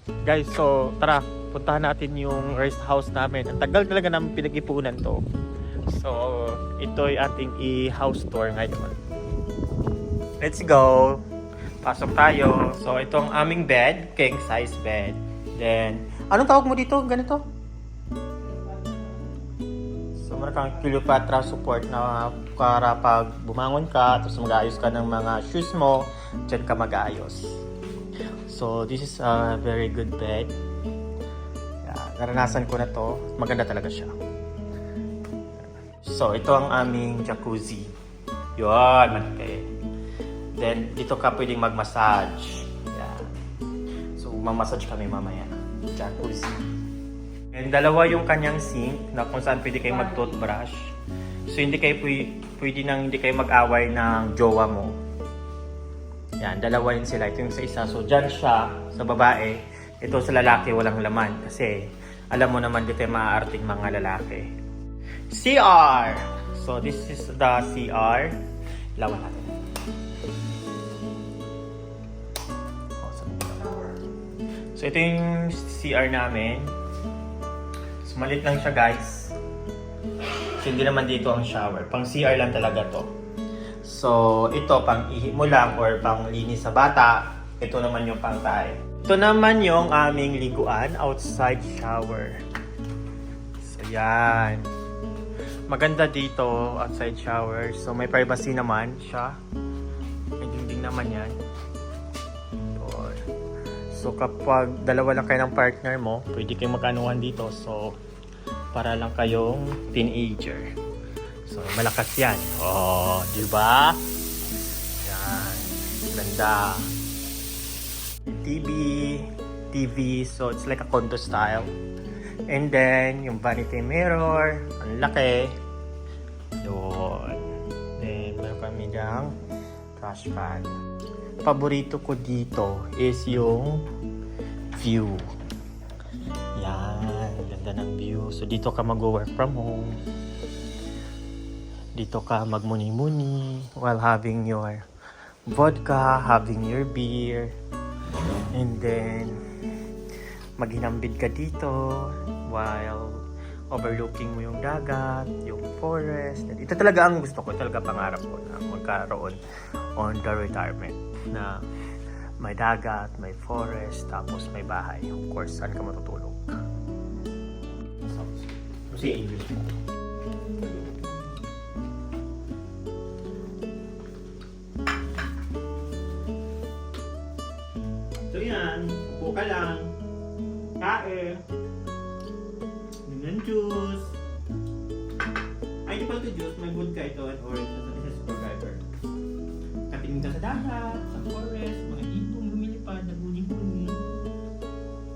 Guys, so tara, puntahan natin yung rest house namin. Ang tagal talaga namin pinag-ipunan to. So, ito ay ating i-house tour ngayon. Let's go! Pasok tayo. So, ito ang aming bed, king size bed. Then, anong tawag mo dito? Ganito? So, meron kang Cleopatra support na para pag bumangon ka, tapos mag-aayos ka ng mga shoes mo, dyan ka mag-aayos. So, this is a very good bed. Yeah, naranasan ko na to. Maganda talaga siya. So, ito ang aming jacuzzi. Yun, malaki. Then, dito ka pwedeng mag-massage. Yeah. So, mag-massage kami mamaya. Jacuzzi. And dalawa yung kanyang sink na kung saan pwede kayo mag-toothbrush. So, hindi kayo pwede nang hindi kayo mag-away ng jowa mo. Yan, dalawa yun sila. Ito yung sa isa. So, dyan siya sa babae. Ito sa lalaki, walang laman. Kasi, alam mo naman dito yung maaarting mga lalaki. CR! So, this is the CR. Lawan natin. So, ito yung CR namin. So, maliit lang siya, guys. So, hindi naman dito ang shower. Pang CR lang talaga to. So, ito, pang ihi mo lang or pang linis sa bata. Ito naman yung pang tayo. Ito naman yung aming liguan, outside shower. So, yan. Maganda dito, outside shower. So, may privacy naman siya. May dingding naman yan. Yun. So, kapag dalawa lang kayo ng partner mo, pwede kayong mag-anuhan dito. So, para lang kayong teenager. So, malakas yan. Oh, di ba? Yan. Ganda. TV. So, it's like a condo style. And then, yung vanity mirror. Ang laki. Yun. Then, meron kami dyang trash can. Paborito ko dito is yung view. Yan. Ganda ng view. So, dito ka mag-work from home. Dito ka magmuni-muni while having your vodka, having your beer. And then, maghinambid ka dito while overlooking mo yung dagat, yung forest. Ito talaga ang gusto ko, talaga pangarap ko na magkaroon on the retirement na may dagat, may forest, tapos may bahay. Of course, saan ka matutulog? So, si English mo. So yan, upo ka lang. Kain. Ng juice. Ay, di pala ito juice. May vodka ito and orange na sa screwdriver. Katingin ka sa dagat, sa forest, mga ibong lumilipad, naguni-guni.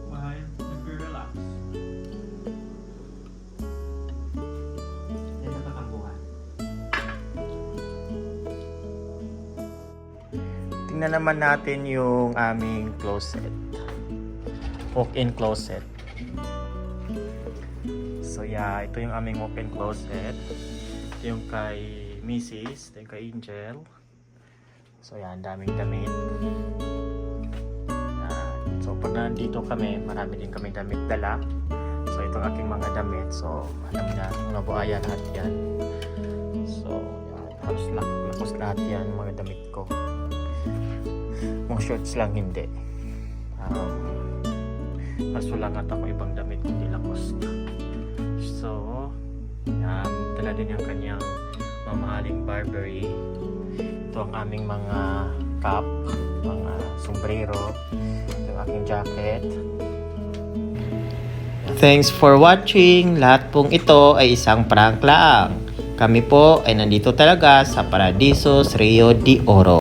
While nag-relax. Yan ang katambuhan. Tingnan naman natin yung aming closet. Walk-in closet. So yeah, ito yung aming walk-in closet. Ito yung kay Mrs. Ito yung kay Angel. So yan, daming damit. Yan. So pag nandito kami, marami din kami damit dala. So itong aking mga damit. So alam na, mga buhaya lahat yan. So yan, halos lakos lahat yan, mga damit ko. Mga shorts lang hindi. Kaso lang at ako ibang damit kundi lakos. So, dala din yung kanyang mamahaling Burberry. Ito ang aming mga cap, mga sombrero. Ito ang aking jacket. Thanks for watching. Lahat pong ito ay isang prank lang. Kami po ay nandito talaga sa Paradisos, Rio de Oro.